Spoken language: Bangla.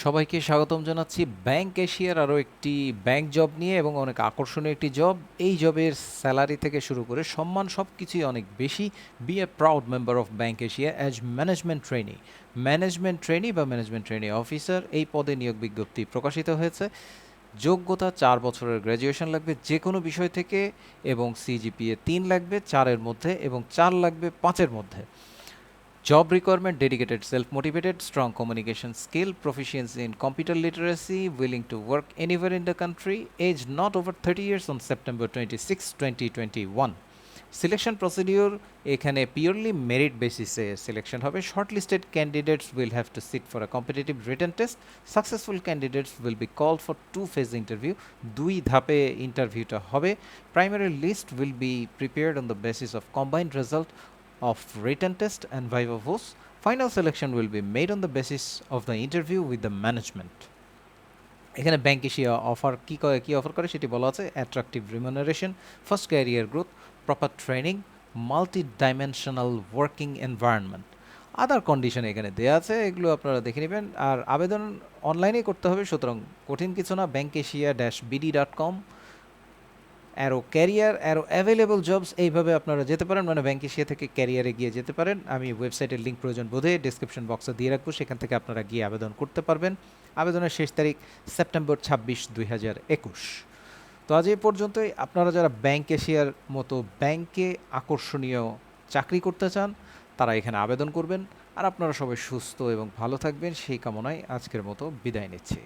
সবাইকে স্বাগতম জানাচ্ছি ব্যাংক এশিয়ার আরও একটি ব্যাংক জব নিয়ে এবং অনেক আকর্ষণীয় একটি জব। এই জবের স্যালারি থেকে শুরু করে সম্মান সব কিছুই অনেক বেশি। Be a proud member of Bank Asia as management trainee বা ম্যানেজমেন্ট ট্রেনি অফিসার এই পদে নিয়োগ বিজ্ঞপ্তি প্রকাশিত হয়েছে। যোগ্যতা 4 বছরের গ্র্যাজুয়েশন লাগবে যে কোনো বিষয় থেকে, এবং সিজিপিএ 3 লাগবে 4-এর মধ্যে এবং 4 লাগবে 5-এর মধ্যে। Job requirement: dedicated, self-motivated, strong communication skill, proficiency in computer literacy, willing to work anywhere in the country, age not over 30 years on September 26, 2021. Selection procedure এখানে পিওরলি মেরিট বেসিসে সিলেকশন হবে। Shortlisted candidates will have to sit for a competitive written test. Successful candidates will be called for 2 phase interview. 2 ধাপে ইন্টারভিউটা হবে। Primary list will be prepared on the basis of combined result of written test and viva voce. Final selection will be made on the basis of the interview with the management. এখানে ব্যাংক এশিয়া অফার কি অফার করে সেটি বলা আছে: attractive remuneration, fast career growth, proper training, multi dimensional working environment. Other condition এখানে দেওয়া আছে, এগুলো আপনারা দেখে নেবেন। আর আবেদন অনলাইনেই করতে হবে, সুতরাং কঠিন কিছু না। bankasia-bd.com arrow career arrow available jobs, এইভাবে আপনারা যেতে পারেন, মানে ব্যাংক এশিয়া থেকে ক্যারিয়ারে গিয়ে যেতে পারেন। আমি ওয়েবসাইটের লিঙ্ক প্রয়োজন বোধে ডিসক্রিপশন বক্সে দিয়ে রাখবো, সেখান থেকে আপনারা গিয়ে আবেদন করতে পারবেন। আবেদনের শেষ তারিখ সেপ্টেম্বর 26, 2021। তো আজ এই পর্যন্তই। আপনারা যারা ব্যাংক এশিয়ার মতো ব্যাংকে আকর্ষণীয় চাকরি করতে চান তারা এখানে আবেদন করবেন। আর আপনারা সবাই সুস্থ এবং ভালো থাকবেন সেই কামনায় আজকের মতো বিদায় নিচ্ছি।